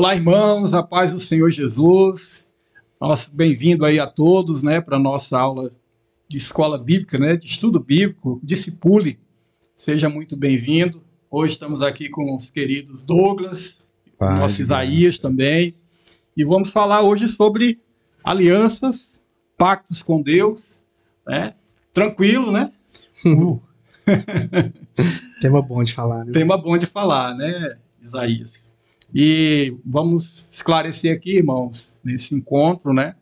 Olá, irmãos, a paz do Senhor Jesus. Bem-vindo aí a todos, né, para a nossa aula de escola bíblica, né, de estudo bíblico, Discipule. Seja muito bem-vindo. Hoje estamos aqui com os queridos Douglas, o nosso Isaías também, e vamos falar hoje sobre alianças, pactos com Deus, né? Tranquilo, né? Tema bom de falar, né? Tema bom de falar, né, Isaías? E vamos esclarecer aqui, irmãos, nesse encontro, né,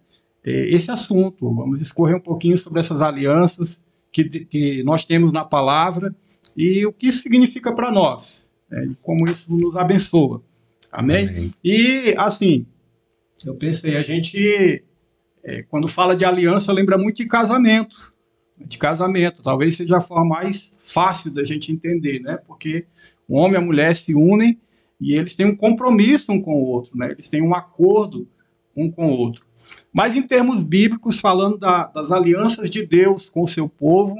esse assunto. Vamos discorrer um pouquinho sobre essas alianças que nós temos na palavra e o que isso significa para nós, né, e como isso nos abençoa. Amém? Amém. E, assim, eu pensei, a gente, quando fala de aliança, lembra muito de casamento. Talvez seja a forma mais fácil da gente entender, né? Porque o homem e a mulher se unem e eles têm um compromisso um com o outro, né? Eles têm um acordo um com o outro. Mas em termos bíblicos, falando das alianças de Deus com o seu povo,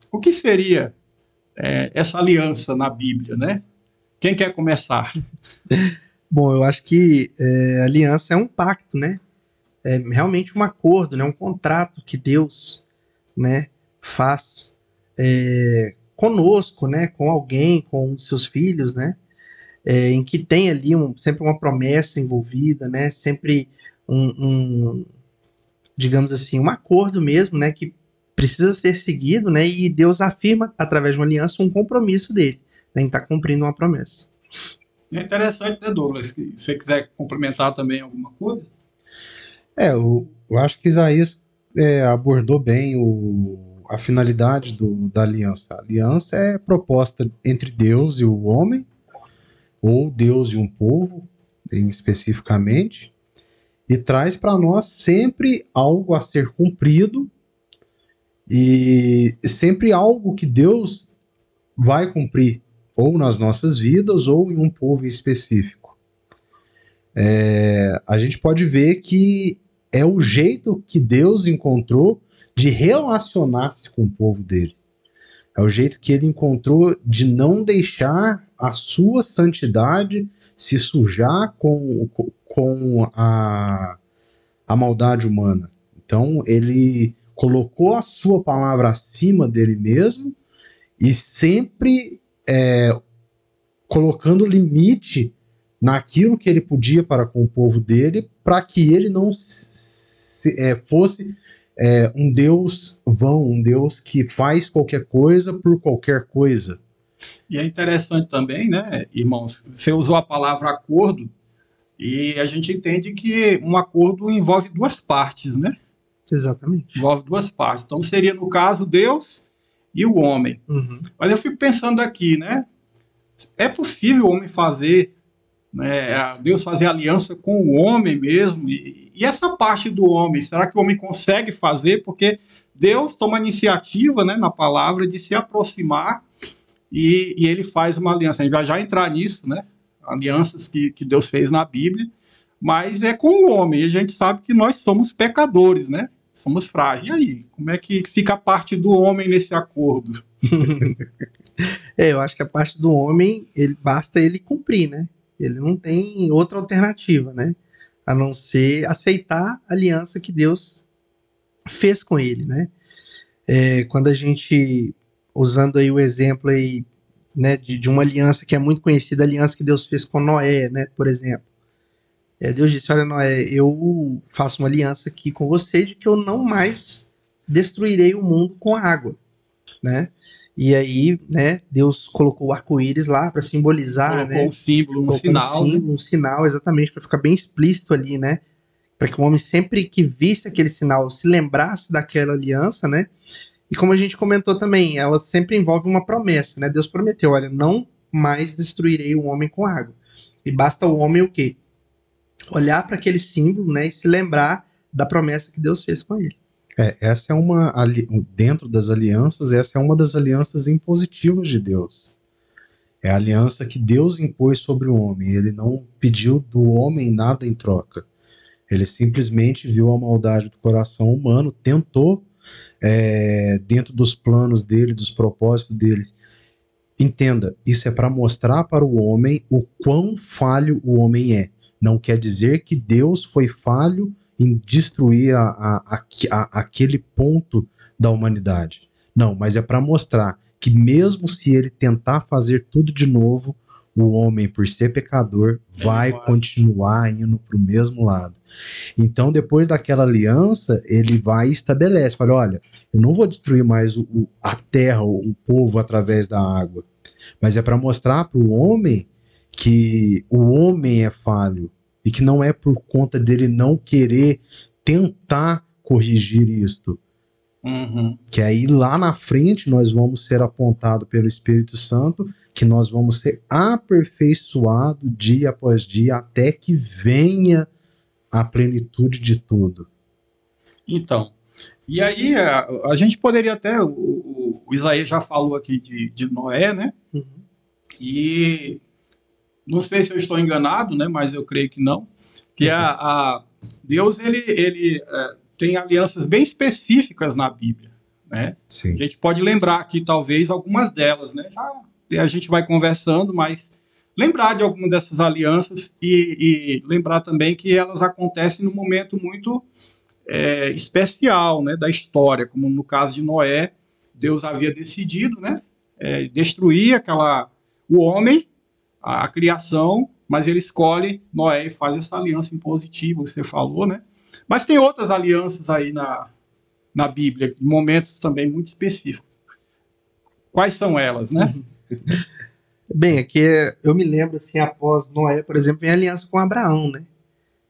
o que seria essa aliança na Bíblia, né? Quem quer começar? Bom, eu acho que aliança é um pacto, né? É realmente um acordo, né? Um contrato que Deus, né, faz conosco, né? Com alguém, com seus filhos, né? Em que tem ali sempre uma promessa envolvida, né? Sempre digamos assim, um acordo mesmo, né? Que precisa ser seguido, né? E Deus afirma, através de uma aliança, um compromisso dele, né? Em estar cumprindo uma promessa. É interessante, né, Douglas? Se você quiser complementar também alguma coisa. Eu acho que Isaías abordou bem a finalidade da aliança. A aliança é proposta entre Deus e o homem, ou Deus e um povo, especificamente, e traz para nós sempre algo a ser cumprido e sempre algo que Deus vai cumprir, ou nas nossas vidas, ou em um povo específico. A gente pode ver que é o jeito que Deus encontrou de relacionar-se com o povo dele. É o jeito que ele encontrou de não deixar a sua santidade se sujar com a maldade humana. Então ele colocou a sua palavra acima dele mesmo e sempre colocando limite naquilo que ele podia para com o povo dele, para que ele não fosse um Deus vão, um Deus que faz qualquer coisa por qualquer coisa. E é interessante também, né, irmãos, você usou a palavra acordo, e a gente entende que um acordo envolve duas partes, né? Exatamente. Envolve duas partes. Então seria, no caso, Deus e o homem. Uhum. Mas eu fico pensando aqui, né? É possível o homem fazer, né, Deus fazer aliança com o homem mesmo? E essa parte do homem, será que o homem consegue fazer? Porque Deus toma a iniciativa, né, na palavra de se aproximar e ele faz uma aliança. A gente vai já entrar nisso, né? Alianças que Deus fez na Bíblia, mas é com o homem. E a gente sabe que nós somos pecadores, né? Somos frágeis. E aí, como é que fica a parte do homem nesse acordo? Eu acho que a parte do homem, basta ele cumprir, né? Ele não tem outra alternativa, né? A não ser aceitar a aliança que Deus fez com ele, né? Quando a gente, usando aí o exemplo aí, né, de uma aliança que é muito conhecida, a aliança que Deus fez com Noé, né, por exemplo. Deus disse: olha, Noé, eu faço uma aliança aqui com você de que eu não mais destruirei o mundo com água, né? E aí, né, Deus colocou o arco-íris lá para simbolizar, Colocou né? um símbolo, um sinal. Um sinal, exatamente, para ficar bem explícito ali, né? Para que o homem, sempre que visse aquele sinal, se lembrasse daquela aliança, né? E como a gente comentou também, ela sempre envolve uma promessa, né? Deus prometeu: olha, não mais destruirei o homem com água. E basta o homem o quê? Olhar para aquele símbolo, né? E se lembrar da promessa que Deus fez com ele. Essa é dentro das alianças, essa é uma das alianças impositivas de Deus. É a aliança que Deus impôs sobre o homem. Ele não pediu do homem nada em troca. Ele simplesmente viu a maldade do coração humano, tentou, dentro dos planos dele, dos propósitos dele. Entenda, isso é para mostrar para o homem o quão falho o homem é. não quer dizer que Deus foi falho em destruir aquele ponto da humanidade. Não, mas é para mostrar que mesmo se ele tentar fazer tudo de novo, o homem, por ser pecador, vai continuar indo para o mesmo lado. Então, depois daquela aliança, ele vai e estabelece, fala, olha, eu não vou destruir mais a terra, o povo através da água, mas é para mostrar para o homem que o homem é falho e que não é por conta dele não querer tentar corrigir isto. Que aí lá na frente nós vamos ser apontados pelo Espírito Santo, que nós vamos ser aperfeiçoados dia após dia até que venha a plenitude de tudo. Então, e aí a gente poderia até, o Isaías já falou aqui de Noé, né? E não sei se eu estou enganado, né? Mas eu creio que não. Que Deus ele tem alianças bem específicas na Bíblia, né? Sim. A gente pode lembrar aqui talvez algumas delas, né? Já a gente vai conversando, mas lembrar de algumas dessas alianças e lembrar também que elas acontecem num momento muito especial, né, da história, como no caso de Noé, Deus havia decidido, né, destruir o homem, a criação, mas ele escolhe Noé e faz essa aliança impositiva que você falou, né? Mas tem outras alianças aí na Bíblia, em momentos também muito específicos. Quais são elas, né? Bem, aqui eu me lembro, assim, após Noé, por exemplo, vem a aliança com Abraão, né?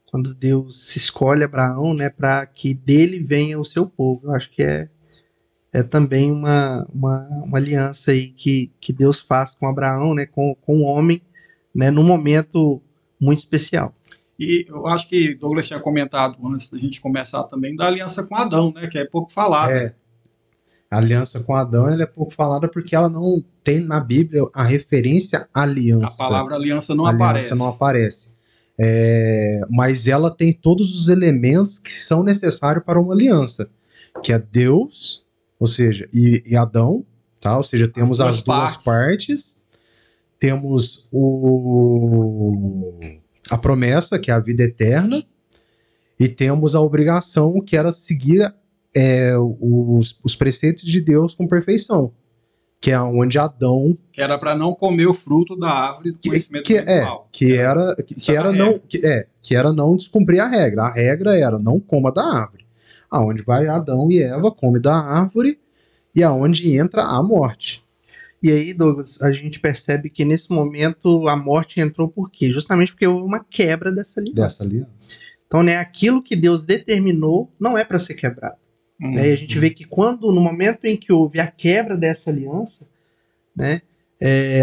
Quando Deus escolhe Abraão, né, para que dele venha o seu povo. Eu acho que é também uma aliança aí que Deus faz com Abraão, né, com o homem, né, num momento muito especial. E eu acho que Douglas tinha comentado antes da gente começar também da aliança com Adão, né, que é pouco falada. A aliança com Adão ela é pouco falada porque ela não tem na Bíblia a referência aliança. A palavra aliança não aparece. Não aparece. Mas ela tem todos os elementos que são necessários para uma aliança, que é Deus, ou seja, e Adão, tá? Ou seja, temos as duas partes, temos a promessa, que é a vida eterna, e temos a obrigação, que era seguir os preceitos de Deus com perfeição, que é onde Adão... Que era para não comer o fruto da árvore do conhecimento do mal. Que era não descumprir a regra. A regra era não coma da árvore. Aonde vai Adão e Eva, come da árvore, e aonde entra a morte. E aí, Douglas, a gente percebe que nesse momento a morte entrou por quê? Justamente porque houve uma quebra dessa aliança. Então, né, aquilo que Deus determinou não é para ser quebrado. E a gente vê que no momento em que houve a quebra dessa aliança, né,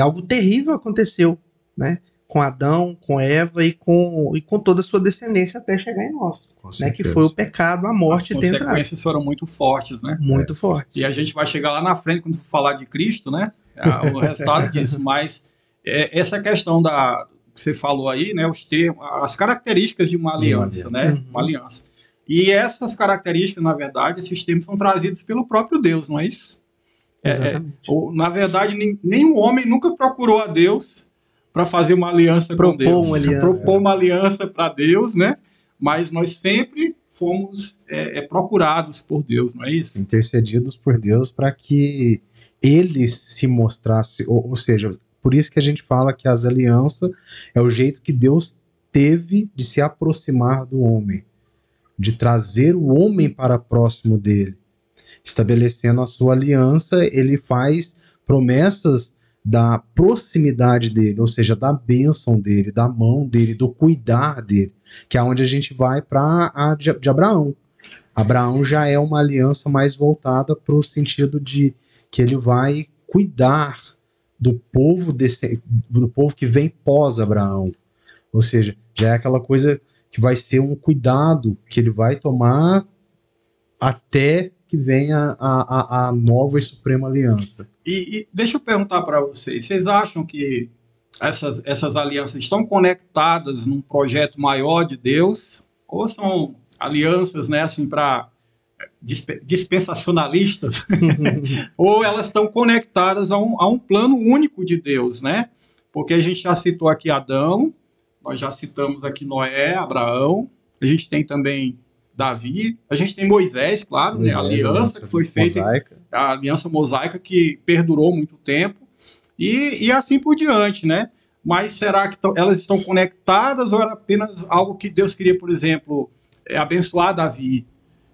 algo terrível aconteceu, né, com Adão, com Eva e com toda a sua descendência até chegar em nós, né, que foi o pecado, a morte. As consequências foram muito fortes, né? Muito fortes. E a gente vai chegar lá na frente quando for falar de Cristo, né, o resultado disso. Mas essa questão que você falou aí, né, os termos, as características de uma aliança, né, uma aliança. E essas características, na verdade, esses termos são trazidos pelo próprio Deus, não é isso? Na verdade, nenhum homem nunca procurou a Deus para fazer uma aliança com Deus. Propor uma aliança para Deus, né? Mas nós sempre fomos procurados por Deus, não é isso? Intercedidos por Deus para que Ele se mostrasse, ou seja, por isso que a gente fala que as alianças é o jeito que Deus teve de se aproximar do homem, de trazer o homem para próximo dele. Estabelecendo a sua aliança, ele faz promessas da proximidade dele, ou seja, da bênção dele, da mão dele, do cuidar dele, que é onde a gente vai para a de Abraão. Abraão já é uma aliança mais voltada para o sentido de que ele vai cuidar do povo que vem pós Abraão. Ou seja, já é aquela coisa que vai ser um cuidado que ele vai tomar até que venha a nova e suprema aliança. E deixa eu perguntar para vocês acham que essas alianças estão conectadas num projeto maior de Deus? Ou são alianças, né, assim, para dispensacionalistas? Ou elas estão conectadas a um plano único de Deus, né? Porque a gente já citou aqui Adão, Nós já citamos aqui Noé, Abraão, a gente tem também Davi, a gente tem Moisés, claro, né? A aliança que foi feita, mosaica. a aliança mosaica que perdurou muito tempo, e assim por diante, né? Mas será que elas estão conectadas ou era apenas algo que Deus queria, por exemplo, abençoar Davi,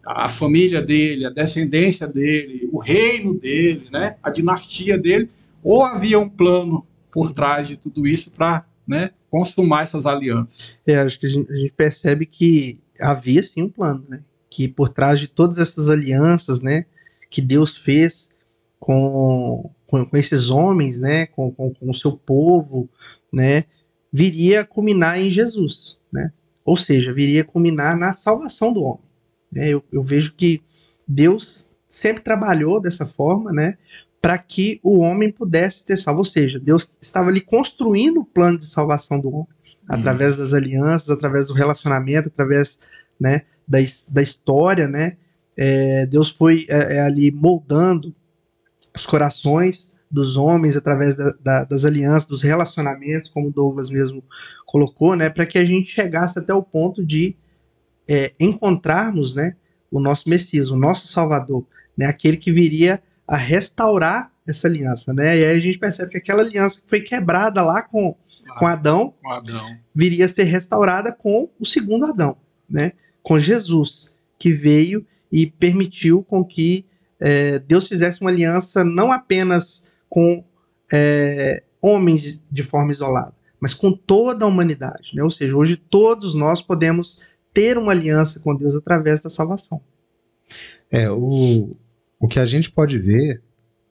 a família dele, a descendência dele, o reino dele, né? A dinastia dele, ou havia um plano por trás de tudo isso para, né, consumar essas alianças? Acho que a gente percebe que havia sim um plano, né? Que por trás de todas essas alianças, né, que Deus fez com esses homens, né, com o seu povo, né, viria culminar em Jesus, né? Ou seja, viria culminar na salvação do homem. Né? Eu vejo que Deus sempre trabalhou dessa forma, né, para que o homem pudesse ter salvo. Ou seja, Deus estava ali construindo o plano de salvação do homem, através das alianças, através do relacionamento, através, né, da história, né? Deus foi ali moldando os corações dos homens através das alianças, dos relacionamentos, como o Douglas mesmo colocou, né, para que a gente chegasse até o ponto de encontrarmos, né, o nosso Messias, o nosso Salvador, né, aquele que viria a restaurar essa aliança, né? E aí a gente percebe que aquela aliança que foi quebrada lá com Adão, viria a ser restaurada com o segundo Adão, né? Com Jesus, que veio e permitiu com que Deus fizesse uma aliança não apenas com homens de forma isolada, mas com toda a humanidade, né? Ou seja, hoje todos nós podemos ter uma aliança com Deus através da salvação. O que a gente pode ver,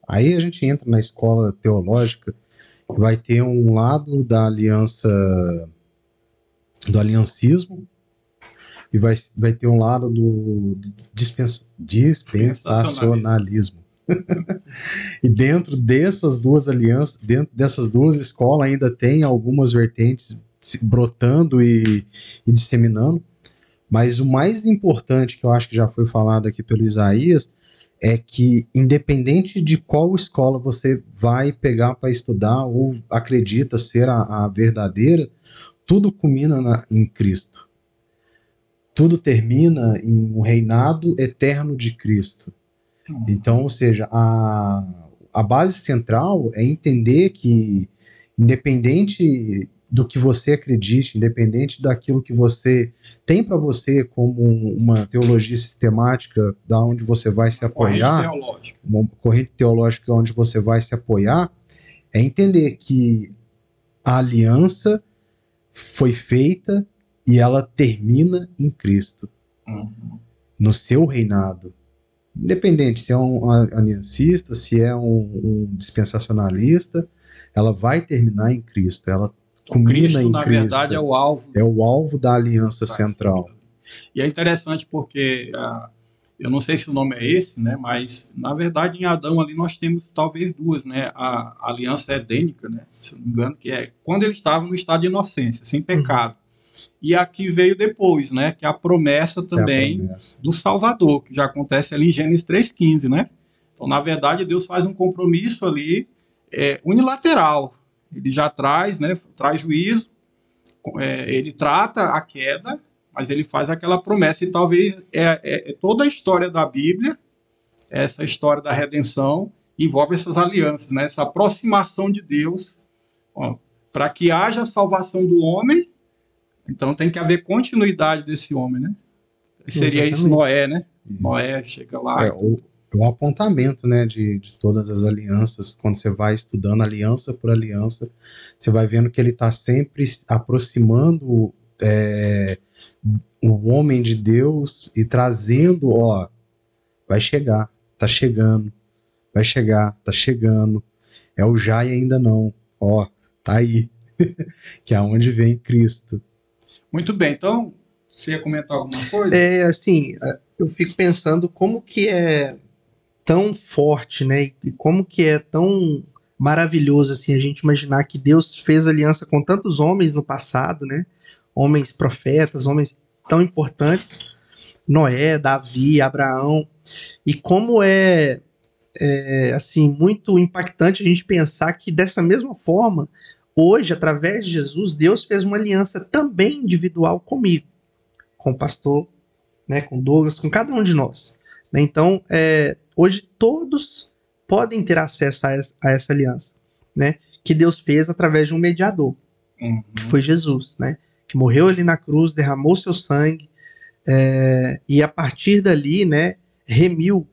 aí a gente entra na escola teológica, que vai ter um lado da aliança, do aliancismo, e vai ter um lado do dispensacionalismo. E dentro dessas duas alianças, dentro dessas duas escolas, ainda tem algumas vertentes brotando e disseminando. Mas o mais importante, que eu acho que já foi falado aqui pelo Isaías, é que independente de qual escola você vai pegar para estudar ou acredita ser a verdadeira, tudo culmina em Cristo. Tudo termina em um reinado eterno de Cristo. Então, ou seja, a base central é entender que, independente do que você acredite, independente daquilo que você tem para você como uma teologia sistemática, da onde você vai se apoiar, uma corrente teológica onde você vai se apoiar, é entender que a aliança foi feita e ela termina em Cristo, no seu reinado. Independente se é um aliancista, se é um dispensacionalista, ela vai terminar em Cristo. Ela culmina em Cristo. Na verdade, é o alvo. É o alvo da aliança central. E é interessante porque, eu não sei se o nome é esse, né? Mas, na verdade, em Adão ali nós temos talvez duas, né? A aliança edênica, né? Se não me engano, que é quando ele estava no estado de inocência, sem pecado. E a que veio depois, né? Que é a promessa também do Salvador, que já acontece ali em Gênesis 3,15, né? Então, na verdade, Deus faz um compromisso ali unilateral. Ele já traz, né? Traz juízo, ele trata a queda, mas ele faz aquela promessa. E talvez toda a história da Bíblia, essa história da redenção, envolve essas alianças, né? Essa aproximação de Deus, para que haja salvação do homem. Então tem que haver continuidade desse homem, né? Seria isso Noé, né? Isso. Noé chega lá. O apontamento, né, de todas as alianças, quando você vai estudando aliança por aliança, você vai vendo que ele está sempre aproximando o homem de Deus e trazendo, vai chegar, tá chegando, vai chegar, tá chegando, é o já e ainda não, tá aí, que é onde vem Cristo. Muito bem, então, você ia comentar alguma coisa? Assim, eu fico pensando como que é tão forte, né, e como que é tão maravilhoso, assim, a gente imaginar que Deus fez aliança com tantos homens no passado, né, homens profetas, homens tão importantes, Noé, Davi, Abraão, e como assim, muito impactante a gente pensar que dessa mesma forma hoje, através de Jesus, Deus fez uma aliança também individual comigo, com o pastor, né, com Douglas, com cada um de nós. Né? Então, hoje todos podem ter acesso a essa aliança, né, que Deus fez através de um mediador, que foi Jesus, né, que morreu ali na cruz, derramou seu sangue, e a partir dali, né, remiu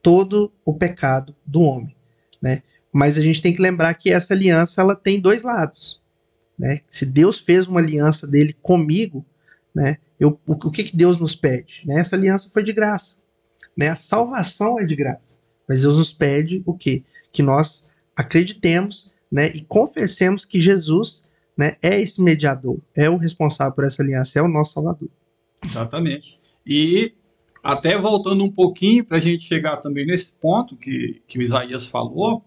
todo o pecado do homem, né? Mas a gente tem que lembrar que essa aliança ela tem dois lados, né? Se Deus fez uma aliança dele comigo, né? O que Deus nos pede? Né? Essa aliança foi de graça, né? A salvação é de graça, mas Deus nos pede o quê? Que nós acreditemos, né? E confessemos que Jesus, né? É esse mediador, é o responsável por essa aliança, é o nosso Salvador. Exatamente. E até voltando um pouquinho para a gente chegar também nesse ponto que o Isaías falou,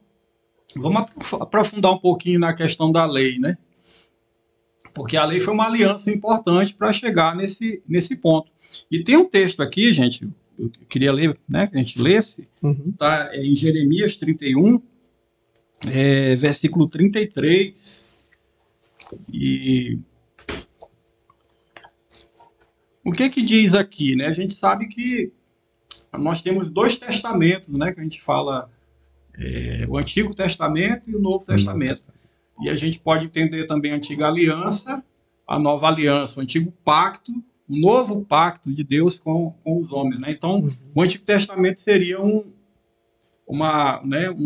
vamos aprofundar um pouquinho na questão da lei, né? Porque a lei foi uma aliança importante para chegar nesse ponto. E tem um texto aqui, gente, eu queria ler, né, que a gente lesse, tá, em Jeremias 31, versículo 33. E o que diz aqui, né? A gente sabe que nós temos dois testamentos, né? Que a gente fala, o Antigo Testamento e o Novo Testamento. E a gente pode entender também a Antiga Aliança, a Nova Aliança, o Antigo Pacto, o Novo Pacto de Deus com os homens, né? Então, o Antigo Testamento seria um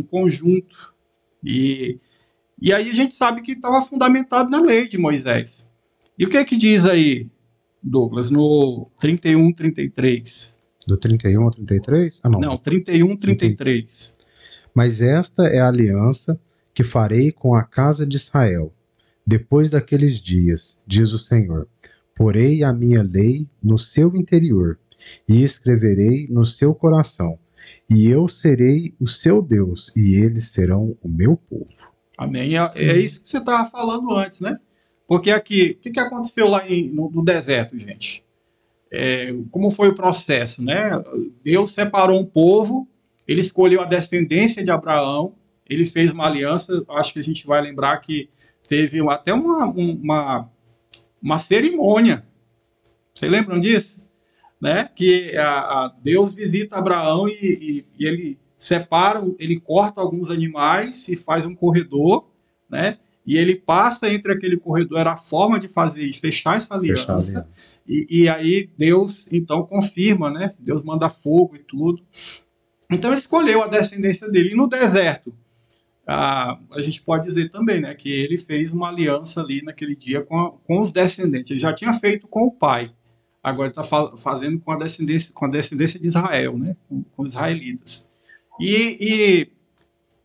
conjunto. E aí a gente sabe que estava fundamentado na lei de Moisés. E o que diz aí, Douglas, no 31, 33. Do 31 ao 33? Ah, não. Não, 31, 33. Mas esta é a aliança que farei com a casa de Israel. Depois daqueles dias, diz o Senhor, porei a minha lei no seu interior e escreverei no seu coração. E eu serei o seu Deus e eles serão o meu povo. Amém. É isso que você estava falando antes, né? Porque aqui, o que aconteceu lá no deserto, gente? Como foi o processo, né? Deus separou um povo, ele escolheu a descendência de Abraão, ele fez uma aliança, acho que a gente vai lembrar que teve até uma cerimônia. Vocês lembram disso? Né? Que Deus visita Abraão e ele separa, ele corta alguns animais e faz um corredor, né? E ele passa entre aquele corredor, era a forma de fechar essa aliança. E aí Deus, então, confirma, né? Deus manda fogo e tudo. Então ele escolheu a descendência dele. E no deserto, a gente pode dizer também, né? Que ele fez uma aliança ali naquele dia com os descendentes. Ele já tinha feito com o pai. Agora ele está fazendo com a descendência de Israel, né? Com os israelitas. E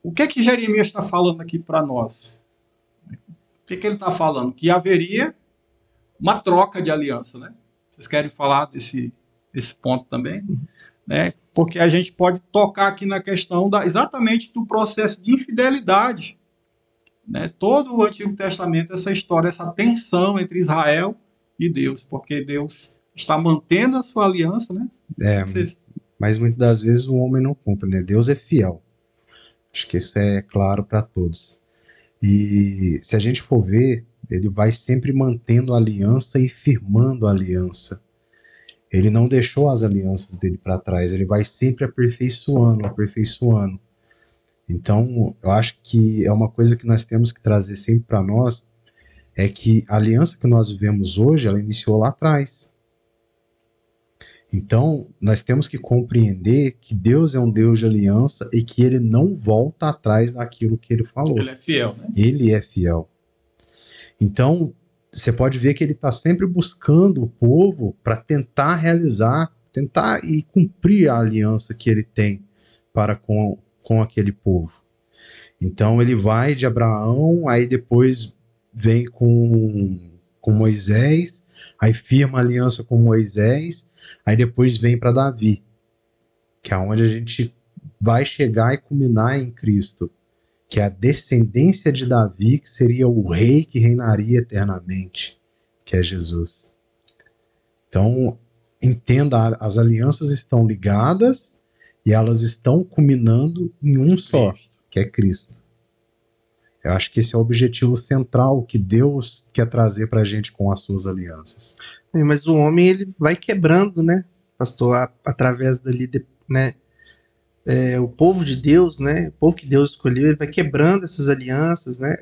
o que Jeremias está falando aqui para nós? O que ele está falando? Que haveria uma troca de aliança, né? Vocês querem falar desse ponto também? Né? Porque a gente pode tocar aqui na questão exatamente do processo de infidelidade. Né? Todo o Antigo Testamento, essa história, essa tensão entre Israel e Deus, porque Deus está mantendo a sua aliança, né? Mas muitas das vezes o homem não cumpre, né? Deus é fiel. Acho que isso é claro para todos. E se a gente for ver, ele vai sempre mantendo a aliança e firmando a aliança. Ele não deixou as alianças dele para trás, ele vai sempre aperfeiçoando. Então, eu acho que é uma coisa que nós temos que trazer sempre para nós, é que a aliança que nós vivemos hoje, ela iniciou lá atrás. Então, nós temos que compreender que Deus é um Deus de aliança e que ele não volta atrás daquilo que ele falou. Ele é fiel, né? Ele é fiel. Então, você pode ver que ele está sempre buscando o povo para tentar e cumprir a aliança que ele tem para com aquele povo. Então, ele vai de Abraão, aí depois vem com Moisés, aí firma a aliança com Moisés, aí depois vem para Davi, que é onde a gente vai chegar e culminar em Cristo, que é a descendência de Davi, que seria o rei que reinaria eternamente, que é Jesus. Então, entenda, as alianças estão ligadas e elas estão culminando em um só, que é Cristo. Eu acho que esse é o objetivo central que Deus quer trazer para a gente com as suas alianças. Mas o homem, ele vai quebrando, né, pastor, através dali, né, o povo de Deus, né, o povo que Deus escolheu, ele vai quebrando essas alianças, né,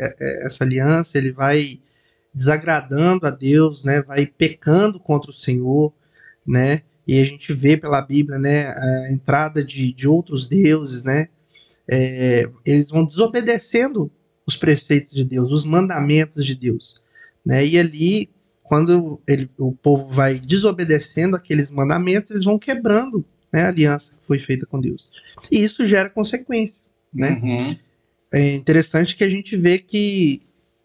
essa aliança, ele vai desagradando a Deus, né, vai pecando contra o Senhor, né, e a gente vê pela Bíblia, né, a entrada de outros deuses, né, eles vão desobedecendo os preceitos de Deus, os mandamentos de Deus, né, e ali, quando o povo vai desobedecendo aqueles mandamentos, eles vão quebrando, né, a aliança que foi feita com Deus. E isso gera consequência, né? Uhum. É interessante que a gente vê que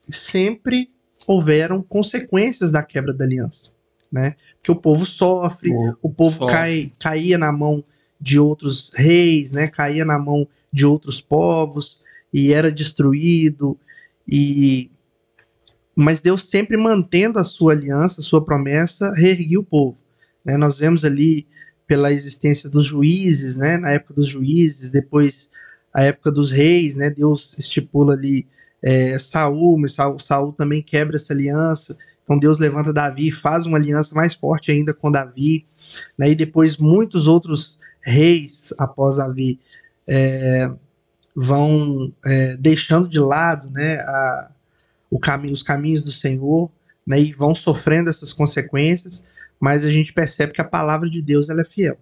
sempre houveram consequências da quebra da aliança, né? Que o povo sofre, o povo caía na mão de outros reis, né? Caía na mão de outros povos e era destruído. Mas Deus sempre mantendo a sua aliança, a sua promessa, reerguiu o povo, né? Nós vemos ali pela existência dos juízes, né? Na época dos juízes, depois a época dos reis, né? Deus estipula ali Saul, mas Saul também quebra essa aliança. Então Deus levanta Davi e faz uma aliança mais forte ainda com Davi, né? E depois muitos outros reis após Davi vão deixando de lado, né, os caminhos do Senhor, né, e vão sofrendo essas consequências, mas a gente percebe que a palavra de Deus ela é fiel.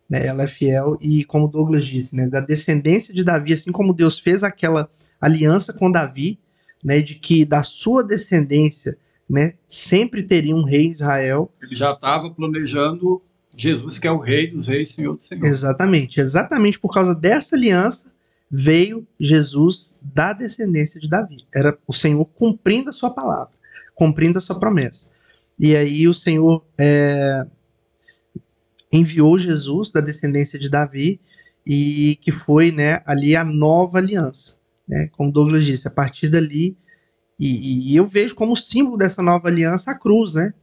Né, ela é fiel e, como Douglas disse, né, da descendência de Davi, assim como Deus fez aquela aliança com Davi, né, de que da sua descendência, né, sempre teria um rei em Israel. Ele já estava planejando Jesus, que é o rei dos reis, Senhor do Senhor. Exatamente por causa dessa aliança veio Jesus da descendência de Davi. Era o Senhor cumprindo a sua palavra, cumprindo a sua promessa. E aí o Senhor enviou Jesus da descendência de Davi e que foi, né, ali a nova aliança, né? Como Douglas disse, a partir dali, e eu vejo como símbolo dessa nova aliança a cruz, né?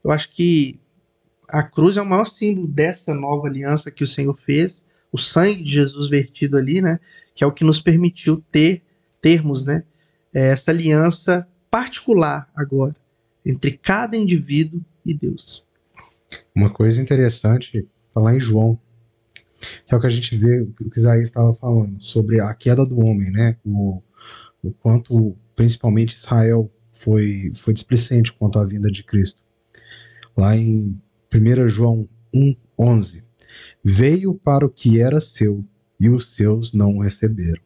Eu acho que a cruz é o maior símbolo dessa nova aliança que o Senhor fez, o sangue de Jesus vertido ali, né? Que é o que nos permitiu termos, né, essa aliança particular agora entre cada indivíduo e Deus. Uma coisa interessante tá lá em João, que é o que a gente vê, o que Isaías estava falando, sobre a queda do homem, né? O quanto, principalmente, Israel foi displicente quanto à vinda de Cristo. Lá em 1 João 1:11, veio para o que era seu, e os seus não o receberam.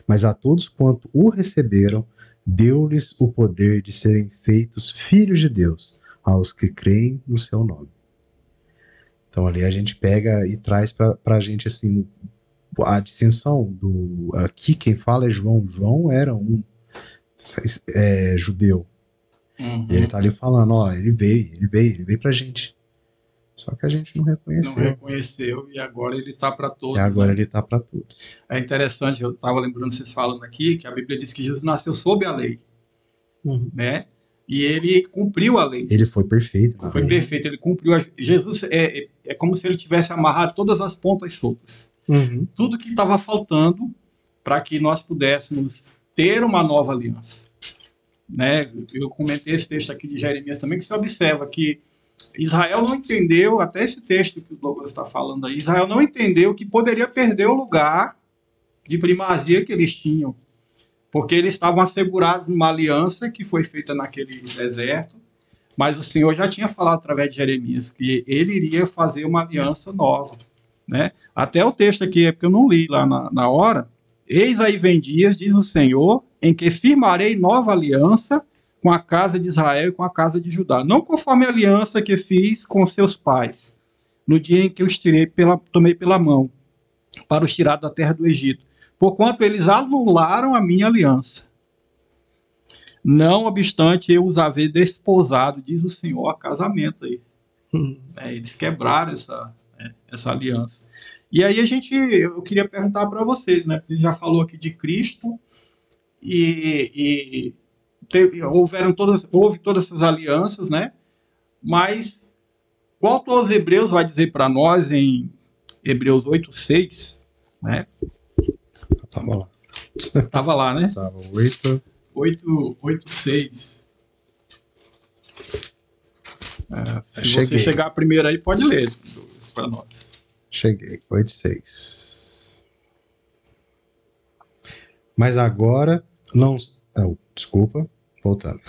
Mas a todos quanto o receberam, deu-lhes o poder de serem feitos filhos de Deus, aos que creem no seu nome. Então ali a gente pega e traz para a gente assim, a distinção aqui quem fala é João. João era um judeu. Uhum. E ele tá ali falando, ó, ele veio pra gente. Só que a gente não reconheceu. Não reconheceu e agora ele está para todos. E agora ele está para todos. É interessante, eu estava lembrando vocês falando aqui, que a Bíblia diz que Jesus nasceu sob a lei. Né? E ele cumpriu a lei. Ele foi perfeito. Foi perfeito, ele cumpriu. Jesus é como se ele tivesse amarrado todas as pontas soltas. Tudo que estava faltando para que nós pudéssemos ter uma nova aliança. Né? Eu comentei esse texto aqui de Jeremias também, que você observa que Israel não entendeu, até esse texto que o Douglas está falando aí, Israel não entendeu que poderia perder o lugar de primazia que eles tinham, porque eles estavam assegurados numa aliança que foi feita naquele deserto, mas o Senhor já tinha falado através de Jeremias que ele iria fazer uma aliança nova. Né? Até o texto aqui, é porque eu não li lá na hora, eis aí vem dias, diz o Senhor, em que firmarei nova aliança com a casa de Israel e com a casa de Judá, não conforme a aliança que fiz com seus pais, no dia em que os tomei pela mão, para os tirar da terra do Egito, porquanto eles anularam a minha aliança. Não obstante eu os haver desposado, diz o Senhor, a casamento aí. Eles quebraram essa aliança. E aí eu queria perguntar para vocês, né? Porque já falou aqui de Cristo houve todas essas alianças, né? Mas o autor aos Hebreus vai dizer para nós em Hebreus 8:6, né? Tá bom. Tava lá, né? Tava 8. 8:6. Se Cheguei. você chegar primeiro aí, pode ler isso para nós. Cheguei. 8:6. Mas agora não. Desculpa, voltando.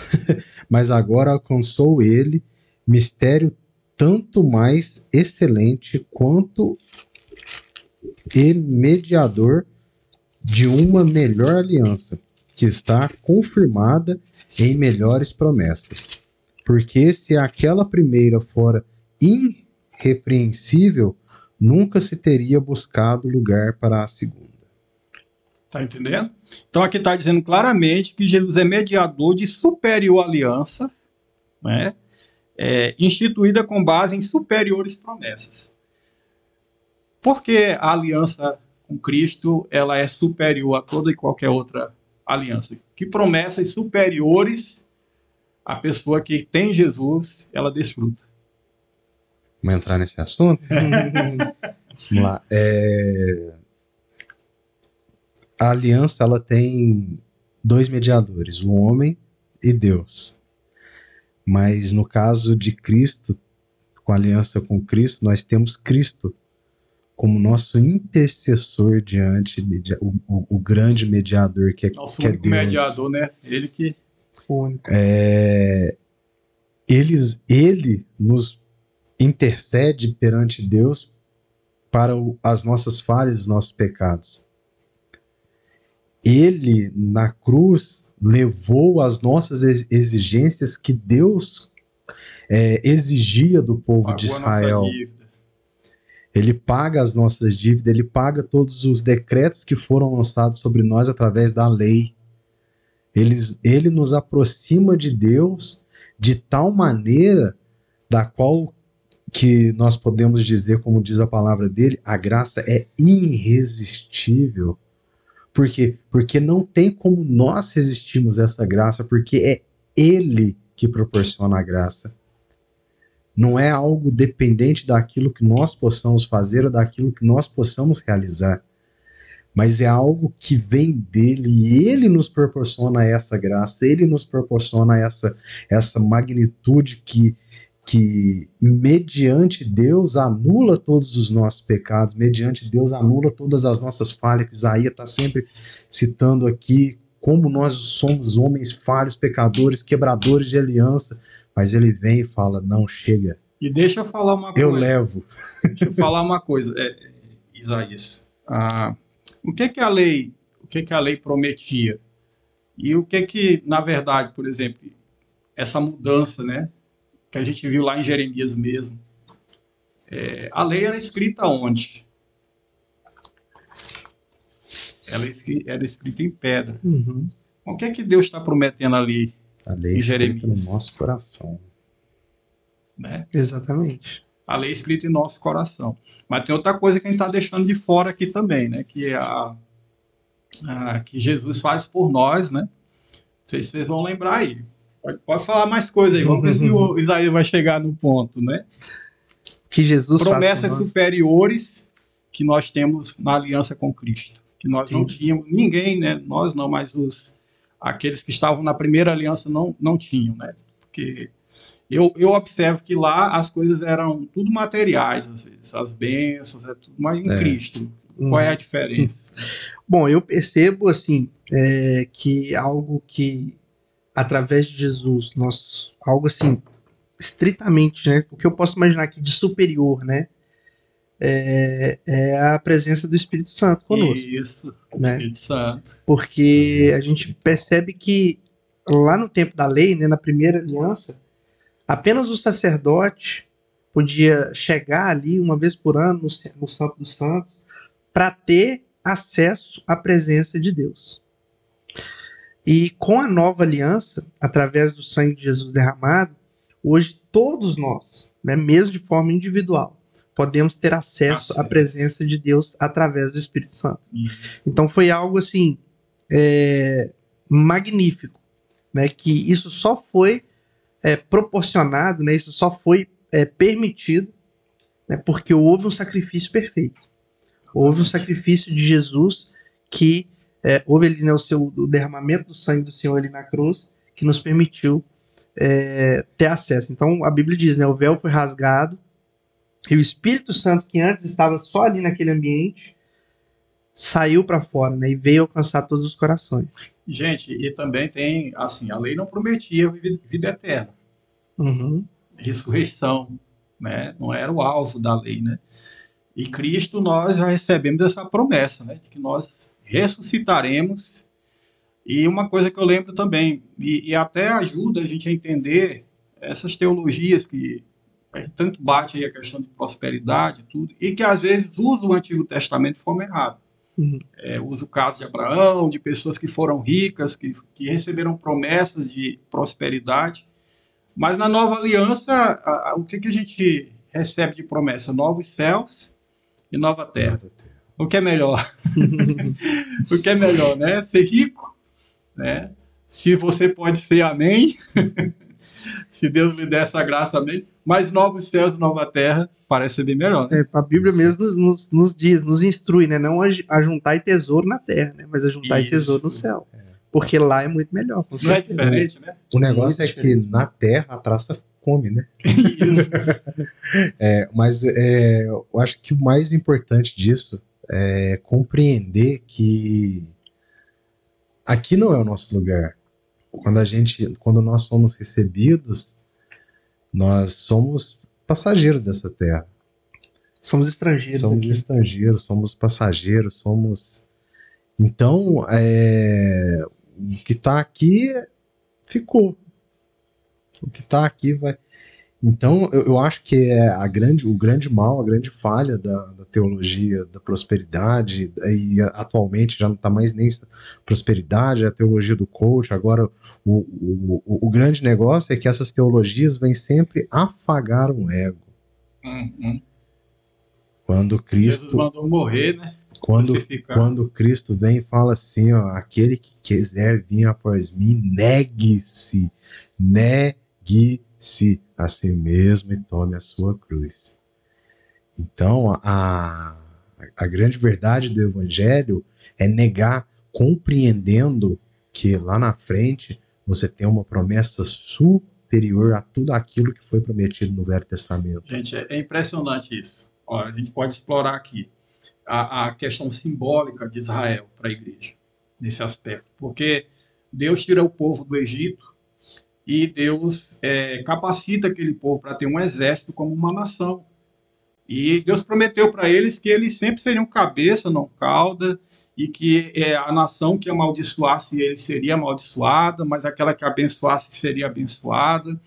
Mas agora alcançou ele mistério tanto mais excelente quanto e mediador de uma melhor aliança, que está confirmada em melhores promessas. Porque se aquela primeira fora irrepreensível, nunca se teria buscado lugar para a segunda. Tá entendendo? Então aqui está dizendo claramente que Jesus é mediador de superior aliança, né? Instituída com base em superiores promessas. Porque a aliança com Cristo ela é superior a toda e qualquer outra aliança? Que promessas superiores a pessoa que tem Jesus ela desfruta? Vamos entrar nesse assunto? Vamos lá. A aliança ela tem dois mediadores, o homem e Deus. Mas no caso de Cristo, com a aliança com Cristo, nós temos Cristo como nosso intercessor diante, o grande mediador que é, nosso que é único Deus. mediador, né? Ele que... Único. Ele nos intercede perante Deus para as nossas falhas, os nossos pecados. Ele, na cruz, levou as nossas exigências que Deus exigia do povo pagou de Israel. a nossa dívida. Ele paga as nossas dívidas, ele paga todos os decretos que foram lançados sobre nós através da lei. Ele nos aproxima de Deus de tal maneira da qual que nós podemos dizer, como diz a palavra dele, a graça é irresistível. Por quê? Porque não tem como nós resistirmos a essa graça, porque é ele que proporciona a graça. Não é algo dependente daquilo que nós possamos fazer ou daquilo que nós possamos realizar. Mas é algo que vem dele e ele nos proporciona essa graça, ele nos proporciona essa magnitude que mediante Deus anula todos os nossos pecados, mediante Deus anula todas as nossas falhas, que Isaías está sempre citando aqui, como nós somos homens falhos, pecadores, quebradores de aliança, mas ele vem e fala, não, chega. E deixa eu falar uma coisa. Eu levo. Deixa eu falar uma coisa, Isaías. O que a lei prometia? E o que, na verdade, por exemplo, essa mudança, né? Que a gente viu lá em Jeremias mesmo. A lei era escrita onde? Ela era escrita em pedra. Uhum. O que Deus está prometendo ali? A lei é escrita no nosso coração. Né? Exatamente. A lei é escrita em nosso coração. Mas tem outra coisa que a gente está deixando de fora aqui também, né? Que é que Jesus faz por nós, né? Não sei se vocês vão lembrar aí. Pode falar mais coisa aí. Vamos ver se o Isaías vai chegar no ponto, né? Que Jesus promessas faz por nós. superiores que nós temos na aliança com Cristo. Que nós não tínhamos, ninguém, né? Nós não, mas aqueles que estavam na primeira aliança não tinham, né? Porque eu observo que lá as coisas eram tudo materiais, às vezes. As bênçãos, tudo, mas em Cristo. Qual é a diferença? Bom, eu percebo, assim, que algo que através de Jesus, algo assim, estritamente, né? O que eu posso imaginar aqui de superior, né? É a presença do Espírito Santo conosco. Isso, né? Espírito Santo. Porque a gente percebe que lá no tempo da lei, né, na primeira aliança, apenas o sacerdote podia chegar ali uma vez por ano no Santo dos Santos para ter acesso à presença de Deus. E com a nova aliança, através do sangue de Jesus derramado, hoje todos nós, né, mesmo de forma individual, podemos ter acesso à presença de Deus através do Espírito Santo. Isso. Então foi algo assim magnífico, né, que isso só foi proporcionado, né, isso só foi permitido, né, porque houve um sacrifício perfeito. Houve um sacrifício de Jesus que houve ali, né, o derramamento do sangue do Senhor ali na cruz, que nos permitiu ter acesso. Então a Bíblia diz, né, o véu foi rasgado e o Espírito Santo, que antes estava só ali naquele ambiente, saiu para fora, né, e veio alcançar todos os corações. Gente, e também tem, assim, a lei não prometia vida eterna. Uhum. Ressurreição, né? Não era o alvo da lei, né? E Cristo, nós já recebemos essa promessa, né? De que nós ressuscitaremos. E uma coisa que eu lembro também, e até ajuda a gente a entender essas teologias que tanto bate aí a questão de prosperidade e tudo, e que às vezes usa o Antigo Testamento de forma errada. Uhum. Usa o caso de Abraão, de pessoas que foram ricas, que receberam promessas de prosperidade. Mas na nova aliança, o que a gente recebe de promessa? Novos céus e nova terra. O que é melhor? O que é melhor, né? Ser rico, né? Se você pode ser, amém. Se Deus lhe der essa graça, amém. Mas novos céus e nova terra parece ser bem melhor, né? A Bíblia mesmo nos diz, nos instrui, né? Não a juntar tesouro na terra, né? Mas a juntar tesouro no céu. Porque lá é muito melhor. Não é diferente, né? O negócio é que na terra a traça come, né? Mas eu acho que o mais importante disso é compreender que aqui não é o nosso lugar. Quando nós somos recebidos, nós somos passageiros dessa terra. Somos estrangeiros. Somos estrangeiros, somos passageiros, somos... Então, o que está aqui ficou. O que está aqui vai... Então, eu acho que o grande mal, a grande falha da teologia da prosperidade, e atualmente já não está mais nem prosperidade, é a teologia do coach. Agora, o grande negócio é que essas teologias vêm sempre afagar o ego. Uhum. Quando Cristo... Jesus mandou morrer, né? Quando Cristo vem e fala assim, ó, aquele que quiser vir após mim, negue-se a si mesmo e tome a sua cruz. Então, a grande verdade do Evangelho é negar, compreendendo que lá na frente você tem uma promessa superior a tudo aquilo que foi prometido no Velho Testamento. Gente, é impressionante isso. Olha, a gente pode explorar aqui a questão simbólica de Israel para a igreja, nesse aspecto. Porque Deus tira o povo do Egito e Deus capacita aquele povo para ter um exército como uma nação. E Deus prometeu para eles que eles sempre seriam cabeça, não cauda, e que a nação que amaldiçoasse eles seria amaldiçoada, mas aquela que abençoasse seria abençoada.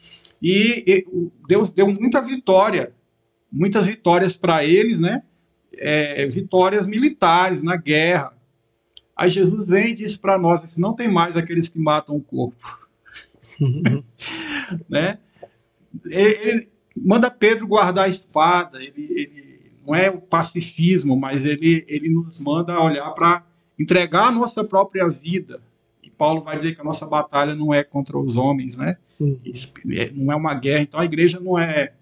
E Deus deu muitas vitórias para eles, né? Vitórias militares na guerra. Aí Jesus vem e diz para nós assim, não tem mais aqueles que matam o corpo. Né? Ele manda Pedro guardar a espada. Ele não é o pacifismo, mas ele nos manda olhar para entregar a nossa própria vida. E Paulo vai dizer que a nossa batalha não é contra os homens, né? Não é uma guerra. Então a igreja não é...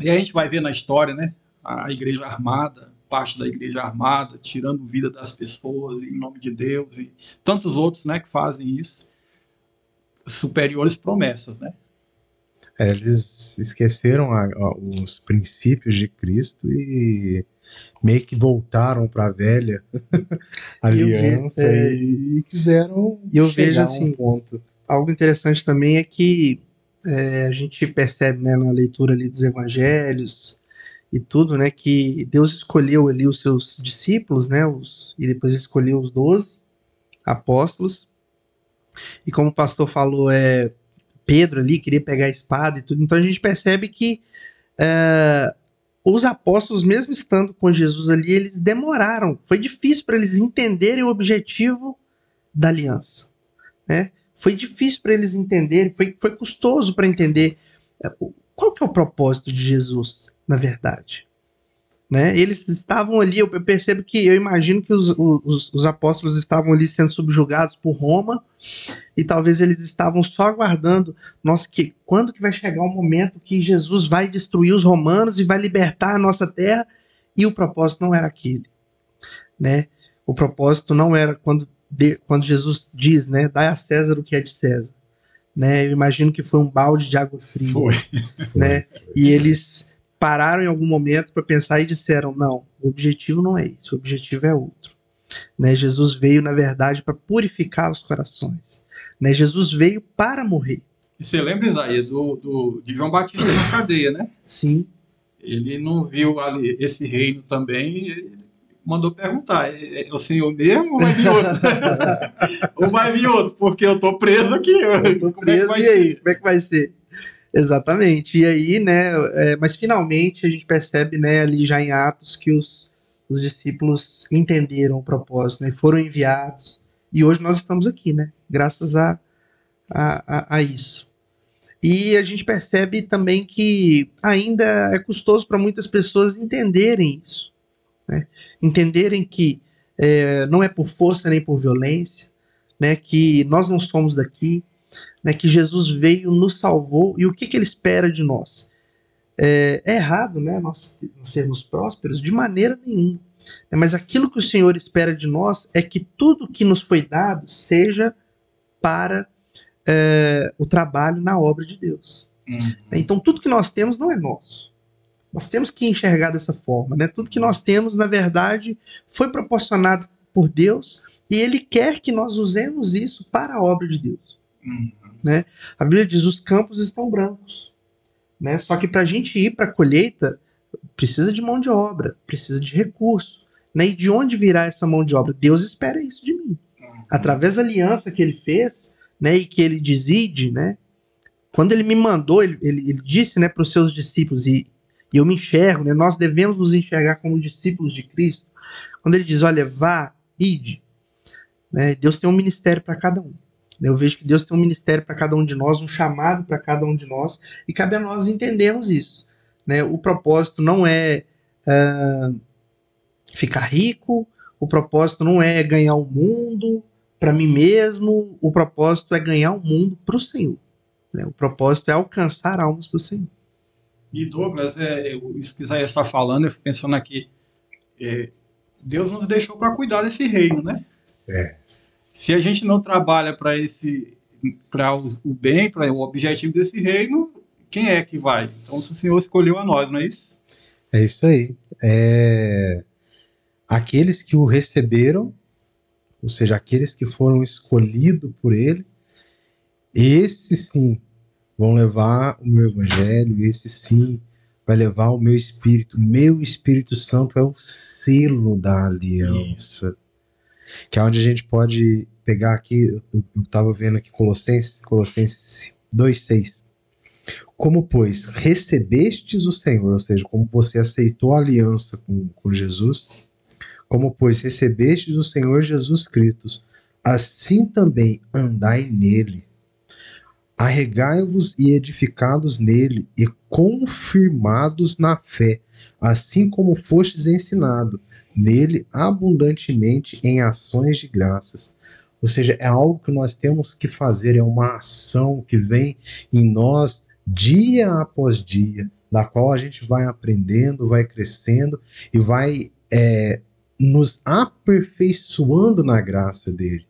E a gente vai ver na história, né? A igreja armada, parte da igreja armada, tirando vida das pessoas em nome de Deus, e tantos outros, né, que fazem isso, superiores promessas, né? Eles esqueceram os princípios de Cristo e meio que voltaram para a velha aliança e quiseram chegar a um ponto. Algo interessante também é que a gente percebe, né, na leitura ali dos evangelhos e tudo, né, que Deus escolheu ali os seus discípulos, né, e depois escolheu os 12 apóstolos, e como o pastor falou, Pedro ali queria pegar a espada e tudo, então a gente percebe que os apóstolos, mesmo estando com Jesus ali, eles demoraram, foi difícil para eles entenderem o objetivo da aliança, né? Foi difícil para eles entenderem, foi custoso para entender qual que é o propósito de Jesus, na verdade. Né? Eles estavam ali, eu percebo que, eu imagino que os apóstolos estavam ali sendo subjugados por Roma, e talvez eles estavam só aguardando, quando que vai chegar o momento que Jesus vai destruir os romanos e vai libertar a nossa terra, e o propósito não era aquele. Né? O propósito não era quando quando Jesus diz, né, dai a César o que é de César, né? Eu imagino que foi um balde de água fria, Foi. né? E eles pararam em algum momento para pensar e disseram, não, o objetivo não é esse, o objetivo é outro, né? Jesus veio, na verdade, para purificar os corações, né? Jesus veio para morrer. E você lembra, Isaías, de João Batista na cadeia, né? Sim. Ele não viu ali esse reino também, ele mandou perguntar, é o Senhor mesmo ou vai vir outro? Ou vai vir outro, porque eu tô preso aqui. Eu tô preso, Como é que vai e aí? ser? Como é que vai ser? Exatamente. E aí, né, mas finalmente a gente percebe, né, ali já em Atos que os discípulos entenderam o propósito, né, foram enviados, e hoje nós estamos aqui, né, graças a isso. E a gente percebe também que ainda é custoso para muitas pessoas entenderem isso, né, entenderem que não é por força nem por violência, né, que nós não somos daqui, né, que Jesus veio, nos salvou, e o que ele espera de nós? É errado, né, nós sermos prósperos? De maneira nenhuma. Mas aquilo que o Senhor espera de nós é que tudo que nos foi dado seja para o trabalho na obra de Deus. Então tudo que nós temos não é nosso. Nós temos que enxergar dessa forma, né? Tudo que nós temos, na verdade, foi proporcionado por Deus, e Ele quer que nós usemos isso para a obra de Deus. Né? A Bíblia diz: os campos estão brancos, né? Só que para a gente ir para a colheita precisa de mão de obra, precisa de recurso, né? E de onde virá essa mão de obra? Deus espera isso de mim, através da aliança que Ele fez, né? E que Ele dizide, né? Quando Ele me mandou, ele disse, né, para os seus discípulos, e eu me enxergo, né? Nós devemos nos enxergar como discípulos de Cristo. Quando Ele diz: olha, vá, ide, né? Deus tem um ministério para cada um. Eu vejo que Deus tem um ministério para cada um de nós, um chamado para cada um de nós, e cabe a nós entendermos isso, né? O propósito não é ficar rico, o propósito não é ganhar o mundo para mim mesmo, o propósito é ganhar o mundo para o Senhor, né? O propósito é alcançar almas para o Senhor. E Douglas, isso que Isaías está falando, eu fico pensando aqui, Deus nos deixou para cuidar desse reino, né? Se a gente não trabalha para o bem, para o objetivo desse reino, quem é que vai? Então, o Senhor escolheu a nós, não é isso? É isso aí. Aqueles que o receberam, ou seja, aqueles que foram escolhidos por Ele, esses sim vão levar o meu evangelho, esses sim vai levar o meu Espírito. Meu Espírito Santo é o selo da aliança. Que é onde a gente pode pegar aqui, eu estava vendo aqui Colossenses 2,6. Como, pois, recebestes o Senhor, ou seja, como você aceitou a aliança com Jesus, como, pois, recebestes o Senhor Jesus Cristo, assim também andai nele. Arregai-vos e edificados nele, e confirmados na fé, assim como fostes ensinado, nele abundantemente em ações de graças. Ou seja, é algo que nós temos que fazer, é uma ação que vem em nós dia após dia, da qual a gente vai aprendendo, vai crescendo e vai nos aperfeiçoando na graça dele.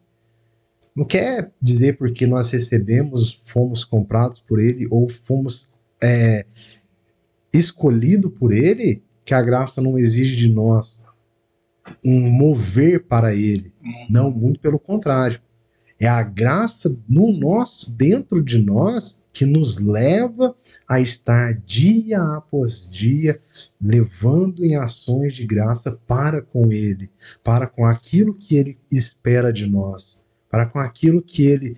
Não quer dizer porque nós recebemos, fomos comprados por ele ou fomos escolhidos por ele, que a graça não exige de nós um mover para ele. Não, muito pelo contrário. É a graça dentro de nós que nos leva a estar dia após dia levando em ações de graça para com ele, para com aquilo que ele espera de nós, para com aquilo que ele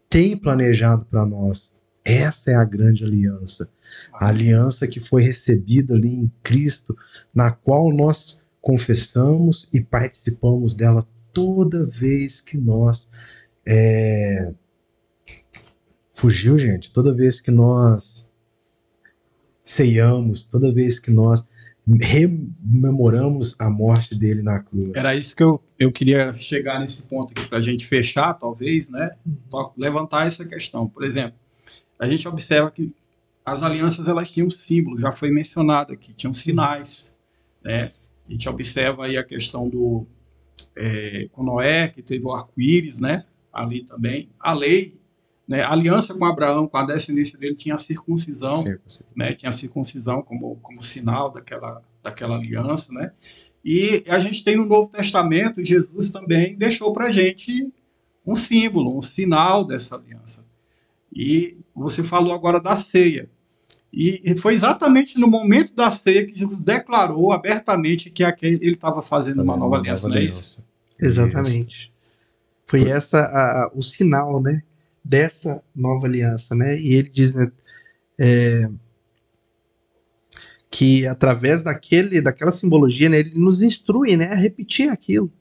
tem planejado para nós. Essa é a grande aliança. A aliança que foi recebida ali em Cristo, na qual nós confessamos e participamos dela toda vez que nós fugiu, gente, toda vez que nós ceiamos, toda vez que nós rememoramos a morte dele na cruz. Era isso que eu queria chegar nesse ponto aqui para a gente fechar, talvez, né? Levantar essa questão. Por exemplo, a gente observa que as alianças elas tinham símbolos, já foi mencionado aqui, tinham sinais, né? A gente observa aí a questão com Noé, que teve o arco-íris, né? Ali também. A lei, né? A aliança com Abraão, com a descendência dele, tinha a circuncisão, né? Tinha a circuncisão como sinal daquela aliança, né? E a gente tem no Novo Testamento, Jesus também deixou para a gente um símbolo, um sinal dessa aliança. E você falou agora da ceia. E foi exatamente no momento da ceia que Jesus declarou abertamente que ele estava fazendo uma nova aliança, não é isso? Exatamente. Foi essa o sinal, né, dessa nova aliança, né? E ele diz, né, que através daquela simbologia, né, ele nos instrui, né, a repetir aquilo,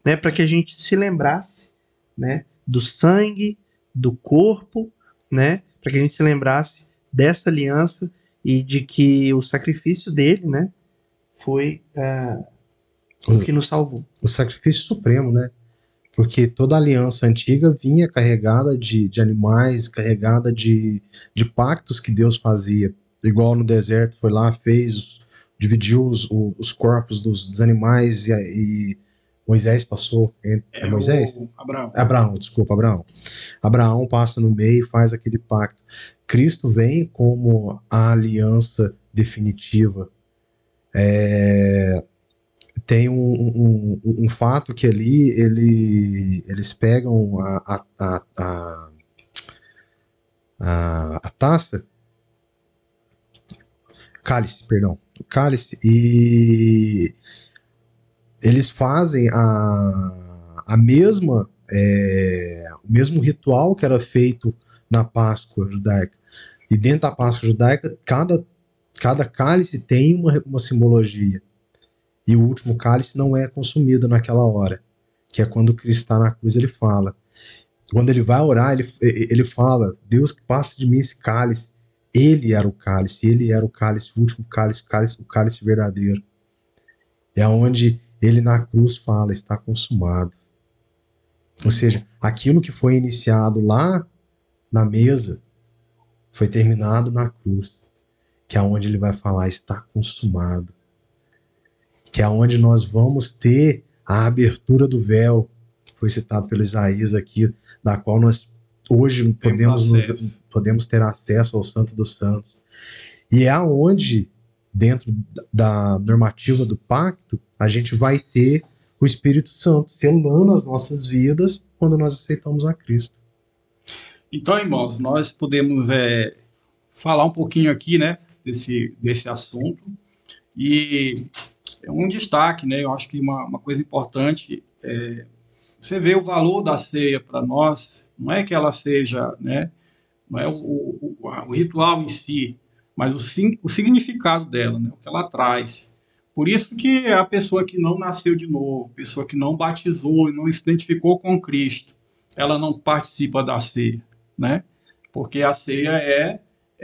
né, para que a gente se lembrasse, né, do sangue, do corpo, né, para que a gente se lembrasse dessa aliança e de que o sacrifício dele, né, foi o que nos salvou. O sacrifício supremo, né? Porque toda a aliança antiga vinha carregada de animais, carregada de pactos que Deus fazia. Igual no deserto, foi lá, dividiu os corpos dos animais e Moisés passou. É Moisés? Abraão. Desculpa, Abraão. Abraão passa no meio e faz aquele pacto. Cristo vem como a aliança definitiva. Tem um fato que ali eles pegam a taça, o cálice, e eles fazem o mesmo ritual que era feito na Páscoa judaica. E dentro da Páscoa judaica, cada cálice tem uma simbologia. E o último cálice não é consumido naquela hora, que é quando Cristo está na cruz. Ele fala, quando ele vai orar, ele fala: Deus, que passa de mim esse cálice. Ele era o cálice, o último cálice, o cálice verdadeiro. É onde ele na cruz fala: está consumado. Ou seja, aquilo que foi iniciado lá na mesa foi terminado na cruz, que é onde ele vai falar: está consumado. Que é onde nós vamos ter a abertura do véu, foi citado pelo Isaías aqui, da qual nós hoje podemos ter acesso ao Santo dos Santos. E é aonde, dentro da normativa do pacto, a gente vai ter o Espírito Santo selando as nossas vidas quando nós aceitamos a Cristo. Então, irmãos, nós podemos falar um pouquinho aqui, né, desse assunto. E um destaque, né? Eu acho que uma coisa importante você vê o valor da ceia para nós. Não é que ela seja, né? Não é o ritual em si, mas o significado dela, né? O que ela traz. Por isso que a pessoa que não nasceu de novo, pessoa que não batizou e não se identificou com Cristo, ela não participa da ceia, né? Porque a ceia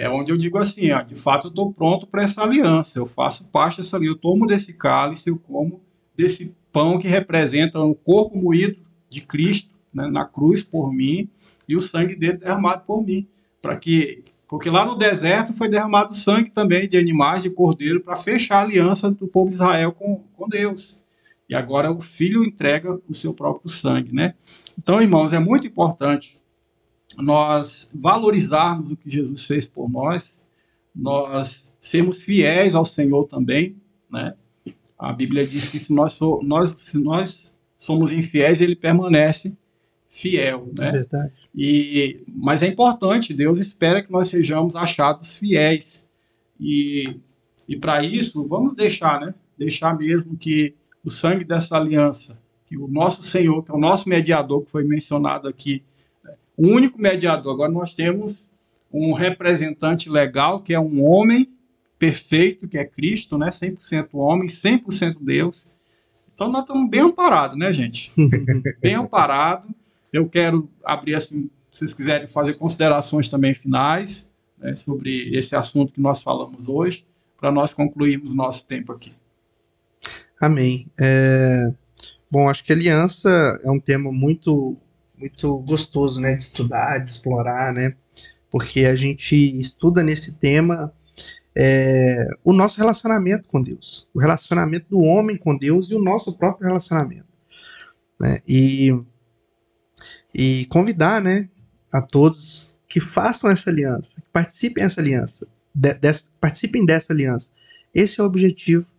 é onde eu digo assim, de fato eu estou pronto para essa aliança, eu faço parte dessa aliança, eu tomo desse cálice, eu como desse pão que representa o corpo moído de Cristo, né, na cruz por mim, e o sangue dele derramado por mim, porque lá no deserto foi derramado sangue também de animais, de cordeiro, para fechar a aliança do povo de Israel com Deus. E agora o Filho entrega o seu próprio sangue, né? Então, irmãos, é muito importante nós valorizarmos o que Jesus fez por nós sermos fiéis ao Senhor também, né? A Bíblia diz que se nós somos infiéis, ele permanece fiel, né? Verdade. Mas é importante, Deus espera que nós sejamos achados fiéis. E para isso, vamos deixar, né? Deixar mesmo que o sangue dessa aliança, que o nosso Senhor, que é o nosso mediador, que foi mencionado aqui, o único mediador. Agora nós temos um representante legal, que é um homem perfeito, que é Cristo, né? 100% homem, 100% Deus. Então nós estamos bem amparados, né, gente? Bem amparados. Eu quero abrir, assim, se vocês quiserem fazer considerações também finais, né, sobre esse assunto que nós falamos hoje, para nós concluirmos nosso tempo aqui. Amém. Bom, acho que aliança é um tema muito gostoso, né, de estudar, de explorar, né, porque a gente estuda nesse tema o nosso relacionamento com Deus, o relacionamento do homem com Deus e o nosso próprio relacionamento. né? E convidar, né, a todos que façam essa aliança, que participem dessa aliança, participem dessa aliança. Esse é o objetivo,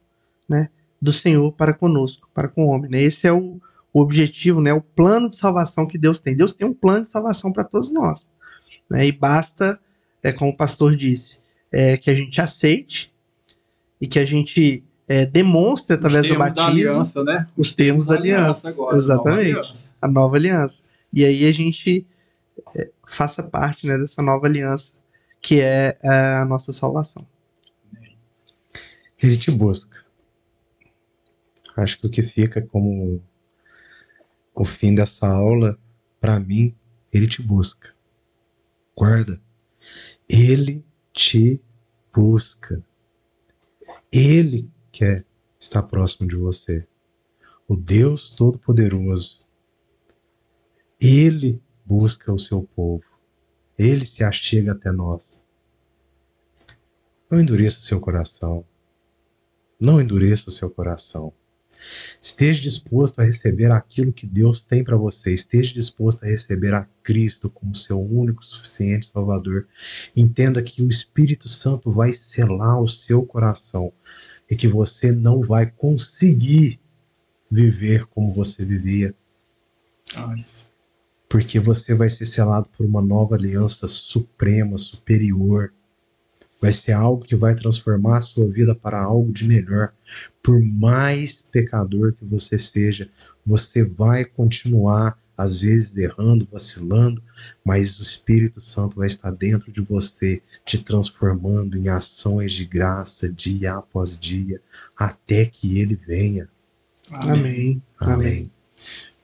né, do Senhor para conosco, para com o homem, né? Esse é o objetivo, né, o plano de salvação que Deus tem. Deus tem um plano de salvação para todos nós, né? E basta, como o pastor disse, que a gente aceite e que a gente demonstre através do batismo aliança, né? os termos da aliança. Agora, exatamente, nova aliança. A nova aliança. E aí a gente faça parte, né, dessa nova aliança que é a nossa salvação. Ele te busca. Acho que o que fica como o fim dessa aula, para mim, ele te busca. Guarda. Ele te busca. Ele quer estar próximo de você. O Deus Todo-Poderoso. Ele busca o seu povo. Ele se achega até nós. Não endureça o seu coração. Não endureça o seu coração. Esteja disposto a receber aquilo que Deus tem para você. Esteja disposto a receber a Cristo como seu único, suficiente Salvador. Entenda que o Espírito Santo vai selar o seu coração e que você não vai conseguir viver como você vivia. Porque você vai ser selado por uma nova aliança suprema, superior. Vai ser algo que vai transformar a sua vida para algo de melhor. Por mais pecador que você seja, você vai continuar, às vezes, errando, vacilando, mas o Espírito Santo vai estar dentro de você, te transformando em ações de graça, dia após dia, até que Ele venha. Amém. Amém.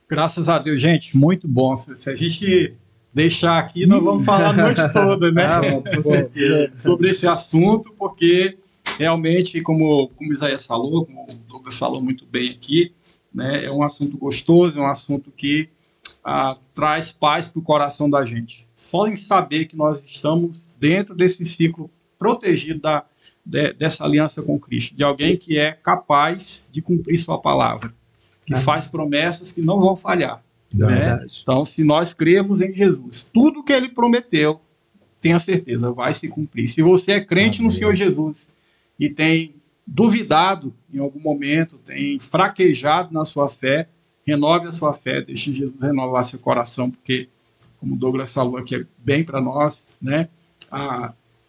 Graças a Deus, gente, muito bom. Se a gente deixar aqui, nós vamos falar a noite toda, né? Com certeza. Sobre esse assunto, porque realmente, como Isaías falou, como o Douglas falou muito bem aqui, né, é um assunto gostoso, é um assunto que traz paz para o coração da gente. Só em saber que nós estamos dentro desse ciclo protegido dessa aliança com Cristo, de alguém que é capaz de cumprir sua palavra, que faz promessas que não vão falhar. Né? Então, se nós cremos em Jesus, tudo que Ele prometeu, tenha certeza, vai se cumprir. Se você é crente no Senhor Jesus e tem duvidado em algum momento, tem fraquejado na sua fé, renove a sua fé, deixe Jesus renovar seu coração, porque, como o Douglas falou aqui, é bem para nós, né?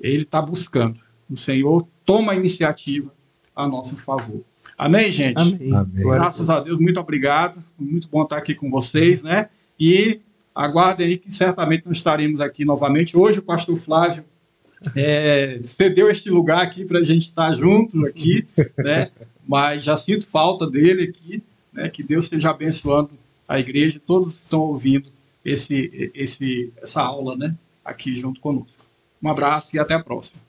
Ele está buscando. O Senhor toma a iniciativa a nosso favor. Amém, gente? Amém. Graças a Deus, muito obrigado. Muito bom estar aqui com vocês, né? E aguardem aí que certamente nós estaremos aqui novamente. Hoje o pastor Flávio cedeu este lugar aqui para a gente estar junto aqui, né? Mas já sinto falta dele aqui, né? Que Deus esteja abençoando a igreja. Todos estão ouvindo essa aula, né? Aqui junto conosco. Um abraço e até a próxima.